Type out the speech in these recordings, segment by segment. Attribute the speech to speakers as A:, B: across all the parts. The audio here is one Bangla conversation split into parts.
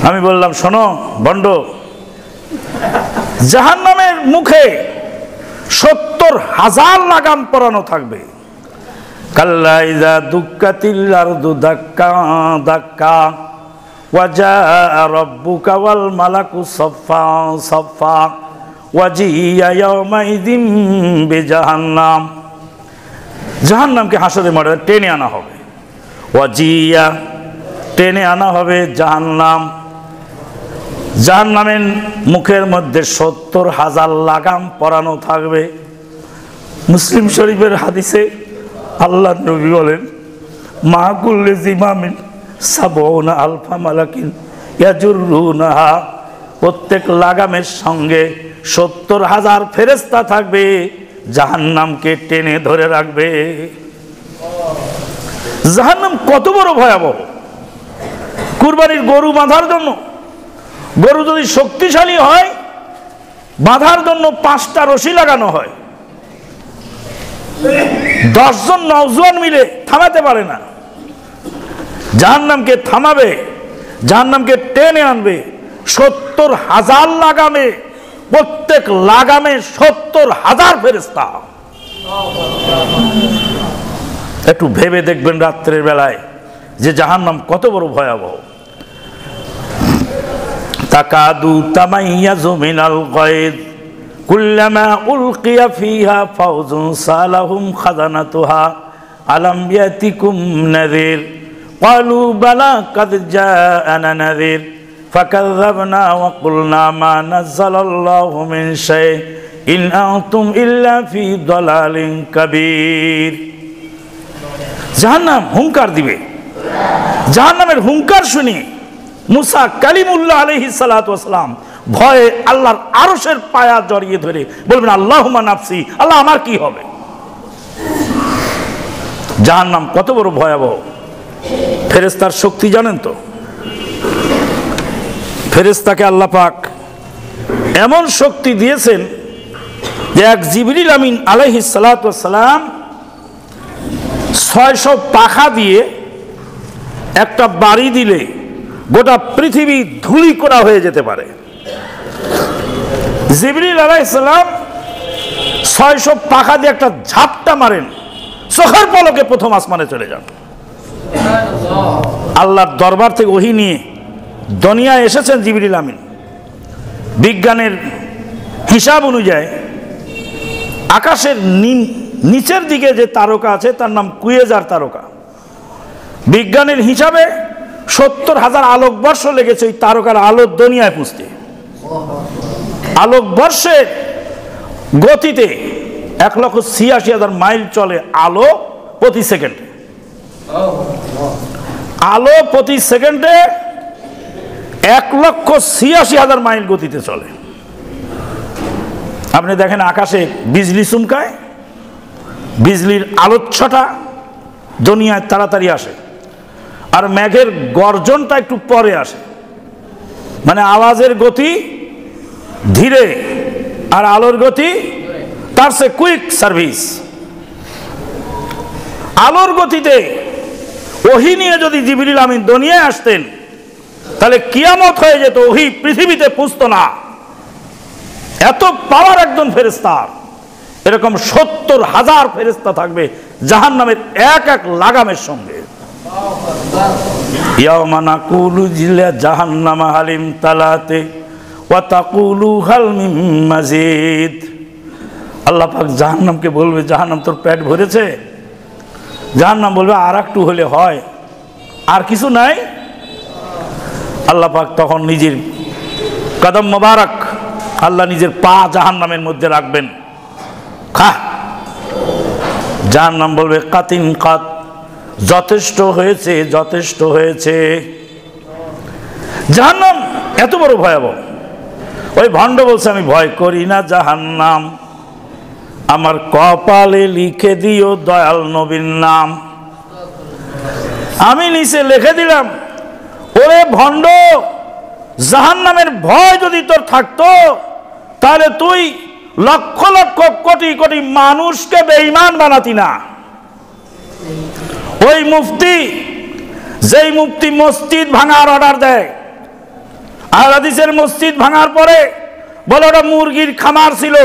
A: আমি বললাম, শোনো ভণ্ড, জাহান্নামের মুখে 70,000 লাগাম পরানো থাকবে। কাল্লা ইযা দুক্কাতিল আরদু দাক্কা দাক্কা ওয়া জাআ রাব্বুকা ওয়াল মালাকু সাফফা সাফফা ওয়া জিয়া ইয়াওমাইযিন বিজাহান্নাম। জাহান্নামকে হাসরের মাঠে টেনে আনা হবে। ওয়া জিয়া, টেনে আনা হবে জাহান্নাম। জাহান্নামের মুখের মধ্যে 70,000 লাগাম পরানো থাকবে। মুসলিম শরীফের হাদিসে আল্লাহ নবী বলেন, মা কুল্লি জিমামিন সাবউনা আলফা মালাকিন ইয়াজুরুনাহা, প্রত্যেক লাগামের সঙ্গে 70,000 ফেরেশতা থাকবে, জাহান্নামকে টেনে ধরে রাখবে। জাহান্নাম কত বড় ভয়াবহ! কুরবানির গরু বাঁধার জন্য, গরু যদি শক্তিশালী হয়, বাঁধার জন্য 5টা রশি লাগানো হয়। 10 জন নওজোয়ান মিলে থামাতে পারে না। জাহান্নামকে থামাবে, জাহান্নামকে টেনে আনবে 70,000 লাগামে, প্রত্যেক লাগামে 70,000 ফেরেশতা। একটু ভেবে দেখবেন রাত্রের বেলায় যে জাহান্নাম কত বড় ভয়াবহ। তাকাদু তামাইয়াজু মিনাল গায়দ কুল্লামা উলকিয়া ফিহা ফাউজুন সালাহুম খাজানাতুহা আলাম ইয়াতিকুম নাযির ক্বালু বালা কাদ জাআনা নাযির ফাকাযযাবনা ওয়া কুলনা মা নাযালাল্লাহু মিন শাই ইন আনতুম ইল্লা ফি দালালিন কাবীর। জাহান্নাম হুঙ্কার দিবে। জাহান্নামের হুঙ্কার শুনি মুসা কালিমুল্লাহ আলাইহিস সালাতু ওয়াস সালাম ভয়ে আল্লাহর আরশের পায়া জড়িয়ে ধরে বলবেন, আল্লাহুম্মা নাফসি, আল্লাহ আমার কি হবে? জাহান্নাম কত বড় ভয়াবহ! ফেরেশতার শক্তি জানেন তো? ফেরেশতাকে আল্লাহ পাক এমন শক্তি দিয়েছেন যে এক জিবরিল আমিন আলাইহিস সালাতু ওয়াস সালাম 600 পাখা দিয়ে একটা বাড়ি দিলে গোটা পৃথিবী ধুলি করা হয়ে যেতে পারে। জিবরিল আলাইহিস সালাম 600 পাখা দিয়ে একটা ঝাপটা মারেন, চোখের পলকে প্রথম আসমানে চলে যান। আল্লাহর দরবার থেকে ওহী নিয়ে দুনিয়ায় এসেছেন জিবরিল আমিন। বিজ্ঞানের হিসাব অনুযায়ী আকাশের নিচের দিকে যে তারকা আছে তার নাম কুয়েজার তারকা। বিজ্ঞানের হিসাবে 70,000 আলোকবর্ষ লেগেছে ওই তারকার আলো দুনিয়ায় পৌঁছতে। আলোকবর্ষের গতিতে 1,86,000 মাইল চলে আলো প্রতি সেকেন্ডে। আলো প্রতি সেকেন্ডে 1,86,000 মাইল গতিতে চলে। আপনি দেখেন আকাশে বিজলি চমকায়, বিজলির আলোচ্ছটা দুনিয়ায় তাড়াতাড়ি আসে, আর মেঘের গর্জনটা একটু পরে আসে। মানে আওয়াজের গতি ধীরে আর আলোর গতি তার চেয়ে কুইক সার্ভিস। আলোর গতিতে ওহী নিয়ে যদি জিবরিল আমিন দুনিয়ায় আসতেন তাহলে কিয়ামত হয়ে যেত, ওহী পৃথিবীতে পৌঁছতো না। এত পাওয়ার একজন ফেরেশতার। এরকম 70,000 ফেরেশতা থাকবে জাহান্নামের এক এক লাগামের সঙ্গে। ইয়াওমা নাকুলু জিলা জাহান্নামা হালিম তালাতে ওয়া তাকুলু হাল মিন মাজিদ। আল্লাহ পাক জাহান্নামকে বলবে, জাহান্নাম তোর পেট ভরেছে? জাহান্নাম বলবে, আর একটু হলে হয়, আর কিছু নাই? আল্লাহ পাক তখন নিজের কদম মোবারক, আল্লাহ নিজের পা জাহান্নামের মধ্যে রাখবেন। খা। জাহান্নাম বলবে, কাতিন কাত, যথেষ্ট হয়েছে, যথেষ্ট হয়েছে। জাহান্নাম এত বড় ভয়াবহ। ওই ভণ্ড বলছে, আমি ভয় করি না জাহান্নাম, আমার কপালে লিখে দিও দয়াল নবীর নাম। আমি নিচে লিখে দিলাম, ওরে ভণ্ড, জাহান্নামের ভয় যদি তোর থাকতো তাহলে তুই লক্ষ লক্ষ কোটি কোটি মানুষকে বেঈমান বানাতি না। ওই মুফতি, যেই মুফতি মসজিদ ভাঙার অর্ডার দেয়, আহলে হাদিসের মসজিদ ভাঙার পরে বলে ওটা মুরগির খামার ছিল।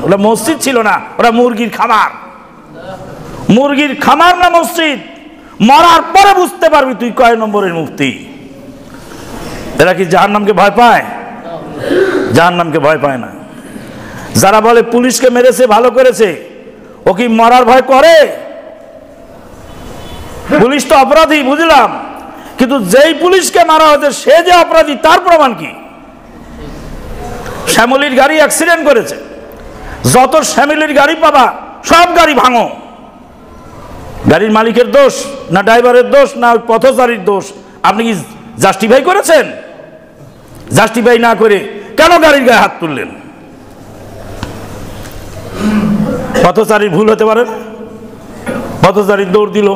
A: ওটা মসজিদ ছিল না, ওটা মুরগির খামার। মুরগির খামার না মসজিদ, মরার পরে বুঝতে পারবি তুই কয় নম্বরের মুফতি। এরা কি জাহান্নামকে ভয় পায়? জাহান্নামকে ভয় পায় না। যারা বলে পুলিশকে মেরেছে ভালো করেছে, ও কি মরার ভয় করে? পুলিশ তো অপরাধী বুঝলাম, কিন্তু যেই পুলিশকে মারা হয়েছে সে যে অপরাধী তার প্রমাণ কি? শ্যামলীর গাড়ি অ্যাক্সিডেন্ট করেছে, যত শ্যামলীর গাড়ি পাবা সব গাড়ি ভাঙো। গাড়ির মালিকের দোষ না ড্রাইভারের দোষ না পথচারীর দোষ? আপনি কি জাস্টিফাই করেছেন? জাস্টিফাই না করে কেন গাড়ির গায়ে হাত তুললেন? পথচারীর ভুল হতে পারে। পথচারীর দৌড় দিল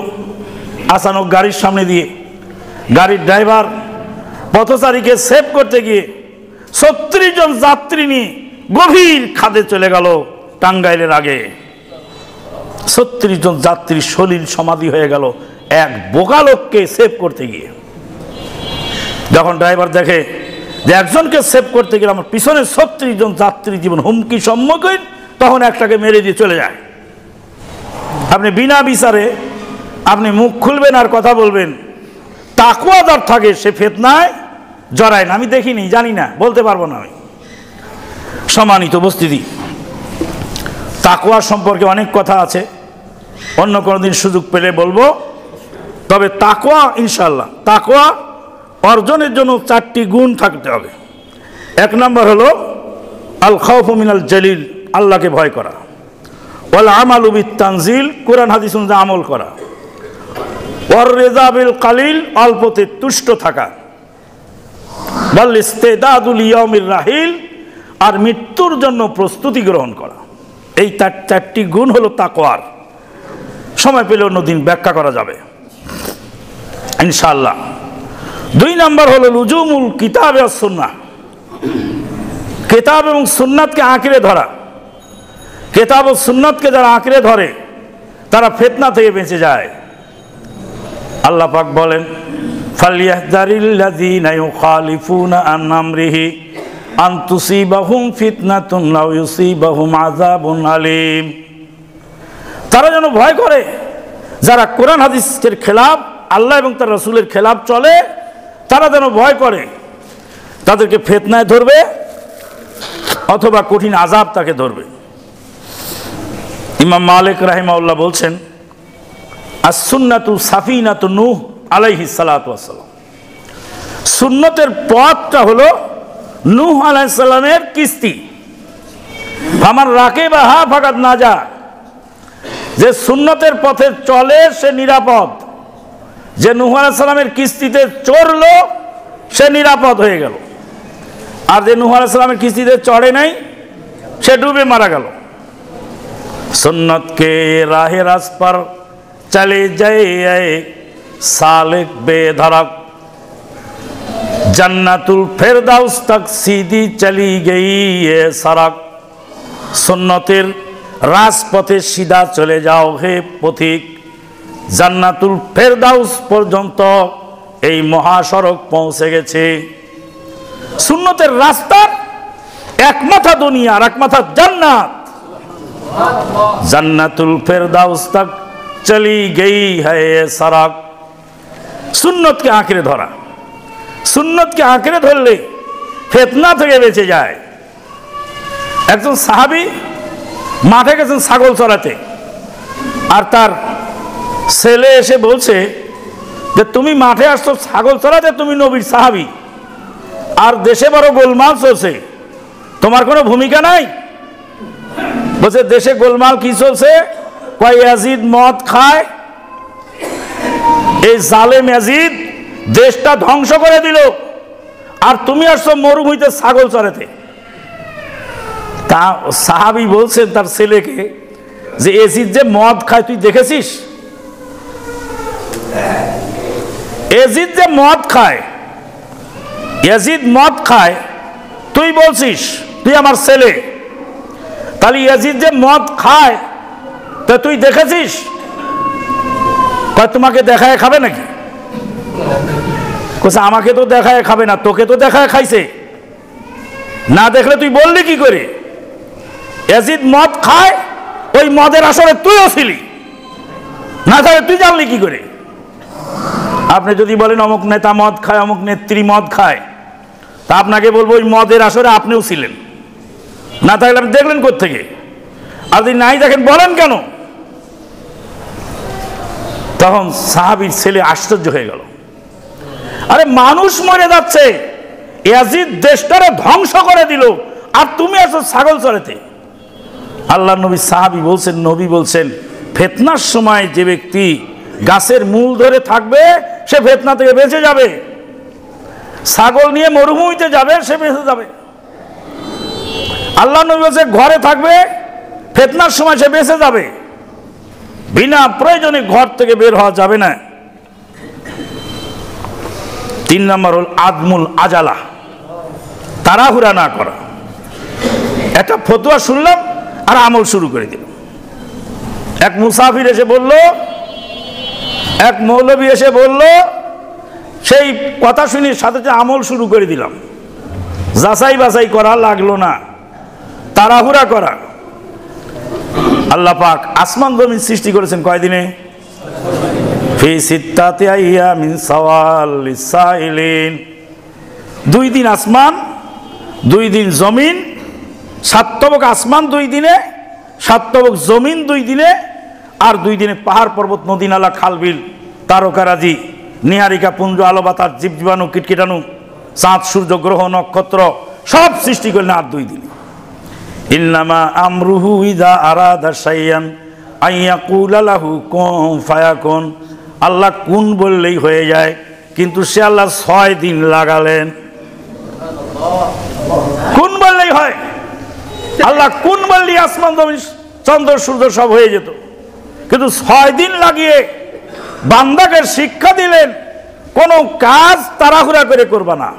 A: আচানক গাড়ির সামনে দিয়ে, গাড়ির ড্রাইভার পথচারীকে সেভ করতে গিয়ে ৩৬ জন যাত্রী নিয়ে গভীর খাদে চলে গেল টাঙ্গাইলের আগে। ৩৬ জন যাত্রী সলিল সমাধি হয়ে গেল এক বোকা লোককে সেভ করতে গিয়ে। যখন ড্রাইভার দেখে যে একজনকে সেভ করতে গেলে আমার পিছনে ৩৬ জন যাত্রী জীবন হুমকি সম্মুখীন, তখন একটাকে মেরে দিয়ে চলে যায়। আপনি বিনা বিচারে আপনি মুখ খুলবেন আর কথা বলবেন। তাকওয়াদার থাকে সে ফিতনায় জড়ায় না। আমি দেখিনি, জানি না, বলতে পারবো না আমি। সম্মানিত উপস্থিতি, তাকওয়া সম্পর্কে অনেক কথা আছে, অন্য কোনোদিন সুযোগ পেলে বলবো। তবে তাকওয়া ইনশাআল্লাহ, তাকওয়া অর্জনের জন্য 4টি গুণ থাকতে হবে। 1 নম্বর হলো আল খাউফু মিনাল জালিল, আল্লাহকে ভয় করা। ওয়াল আমালু বিত তানজিল, কোরআন হাদিস অনুযায়ী আমল করা। ওয়ার রিজা বিল কালিল, অল্পতে তুষ্ট থাকা। ওয়াল ইস্তিদাদু লিয়াউমির রাহিল, আর মৃত্যুর জন্য প্রস্তুতি গ্রহণ করা। এই 4টি গুণ হলো তাকওয়ার। সময় পেলে অন্যদিন ব্যাখ্যা করা যাবে ইনশাআল্লাহ। 2 নম্বর হলো লুজুমুল কিতাব ওয়াস সুন্নাহ, কিতাব এবং সুন্নাতকে আঁকড়ে ধরা। কিতাব ও সুন্নাতকে যারা আঁকড়ে ধরে তারা ফিতনা থেকে বেঁচে যায়। আল্লাহ পাক বলেন, ফালইয়াহযারিল্লাযীনা ইউখালিফুনা আন আমরিহি আন তুসিবাহুম ফিতনাতুন আও ইউসিবাহুম আযাবুন আলীম। তারা যেন ভয় করে যারা কোরআন হাদিসের খেলাফ, আল্লাহ এবং তার রাসূলের খেলাফ চলে, তারা যেন ভয় করে তাদেরকে ফিতনায় ধরবে অথবা কঠিন আযাব তাকে ধরবে। ইমাম মালিক রাহিমাহুল্লাহ বলছেন, আস-সুন্নাতু সাফিনাতু নূহ আলাইহিস সালাতু ওয়াস সালাম। সুন্নতের পথটা হলো নূহ আলাইহিস সালামের কিস্তি। ফামান রাকিবাহা ফাকাদ নাজা, যে সুন্নতের পথে চলে সে নিরাপদ। যে নূহ আলাইহিস সালামের কিস্তিতে চড়লো সে নিরাপদ হয়ে গেল, আর যে নূহ আলাইহিস সালামের কিস্তিতে চড়ে নাই সে ডুবে মারা গেল। सुन्नत के राह रास पर चले जाए सालिक बेधड़क, जन्नतुल फिरदौस तक सीधी चली गई ये सड़क। सुन्नतेर राजपथे सीधा चले जाओ हे पथिक, জান্নাতুল ফেরদাউস পর্যন্ত এই মহাসড়ক পৌঁছে গেছে। সুন্নতের রাস্তা এক মাথা দুনিয়া আর এক মাথা জান্নাত। জান্নাতুল ফেরদাউস তক চলি গই হ্যায় সড়ক। সুন্নতকে আঁকড়ে ধরা, সুন্নতকে আঁকড়ে ধরলে ফিতনা থেকে বেঁচে যায়। একজন সাহাবী মাঠে গেছেন ছাগল চড়াতে, আর তার ছেলে এসে বলছে যে তুমি মাঠে আসছো ছাগল চড়াতে, তুমি নবীর সাহাবী, আর দেশে বড় গোলমাল চলছে, তোমার কোনো ভূমিকা নাই? বলছে দেশে গোলমাল কি চলছে? কয় ইয়াজিদ মদ খায়, এই জালেম ইয়াজিদ দেশটা ধ্বংস করে দিল, আর তুমি আসছো মরুভূমিতে ছাগল চড়াতে। তা সাহাবী বলছেন তার ছেলেকে যে ইয়াজিদ যে মদ খায় তুই দেখেছিস? ইয়াজিদ যে মদ খায়, ইয়াজিদ মদ খায় তুই বলছিস, তুই আমার ছেলে, তাহলে ইয়াজিদ যে মদ খায় তা তুই দেখেছিস? তোমাকে দেখায় খাবে নাকি? বলছে আমাকে তো দেখায় খাবে না, তোকে তো দেখায় খাইছে, না দেখলে তুই বললি কি করে? ইয়াজিদ মদ খায়, ওই মদের আসরে তুইও ছিলি, না তাহলে তুই জানলি কি করে? আপনি যদি বলেন অমুক নেতা মদ খায়, অমুক নেত্রী মদ খায়, তা আপনাকে বলবো ওই মদের আসরে আপনিও ছিলেন, না থাকলে আপনি দেখলেন কোত্থেকে? আর যদি নাই দেখেন বলেন কেন? তখন সাহাবীর ছেলে আশ্চর্য হয়ে গেল, আরে মানুষ মরে যাচ্ছে, ইয়াজিদ দেশটারে ধ্বংস করে দিল, আর তুমি আসো ছাগল চড়াতে। আল্লাহ নবী সাহাবী বলছেন, নবী বলছেন, ফিতনার সময় যে ব্যক্তি গাছের মূল ধরে থাকবে সে ফিতনা থেকে বেঁচে যাবে, ছাগল নিয়ে মরুভূমিতে যাবে সে বেঁচে যাবে। আল্লাহ নবী বলছে ঘরে থাকবে, ফিতনার সময় সে বেঁচে যাবে, বিনা প্রয়োজনে ঘর থেকে বের হওয়া যাবে না। 3 নম্বর হল আদমুল আজালা, তাড়াহুড়া না করা। একটা ফতোয়া শুনলাম আর আমল শুরু করে দিল। এক মুসাফির এসে বলল, এক মৌলবী এসে বলল, সেই কথা শুনে সাথে সাথে আমল শুরু করে দিলাম। যাচাই বাছাই করা লাগলো না, তাড়াহুড়া করা। আল্লাহ পাক আসমান জমিন সৃষ্টি করেছেন কয়দিনে? ফি সিত্তাতি আইয়ামিন সাওয়াল লিসাইলিন। 2 দিন আসমান, 2 দিন জমিন, 7 তবক আসমান 2 দিনে, 7 তবক জমিন 2 দিনে, আর 2 দিনে পাহাড় পর্বত নদী নালা খাল বিল তারকারাজি নিহারিকা পুঞ্জ আলো বাতাস জীব জীবাণু কীটকীটাণু চাঁদ সূর্য গ্রহ নক্ষত্র সব সৃষ্টি করলেন আর 2 দিনে। ইন্নামা আমরুহু ইযা আরাদা শাইআন আইয়াকুলা লাহু কুন ফায়াকুন। আল্লাহ কুন বললেই হয়ে যায়, কিন্তু সে আল্লাহ 6 দিন লাগালেন। কুন বললেই হয়, আল্লাহ কুন বললেই আসমান জমিন চন্দ্র সূর্য সব হয়ে যেত, কিন্তু 6 দিন লাগিয়ে বান্দাকে শিক্ষা দিলেন কোন কাজ তাড়াহুড়া করে করবা না।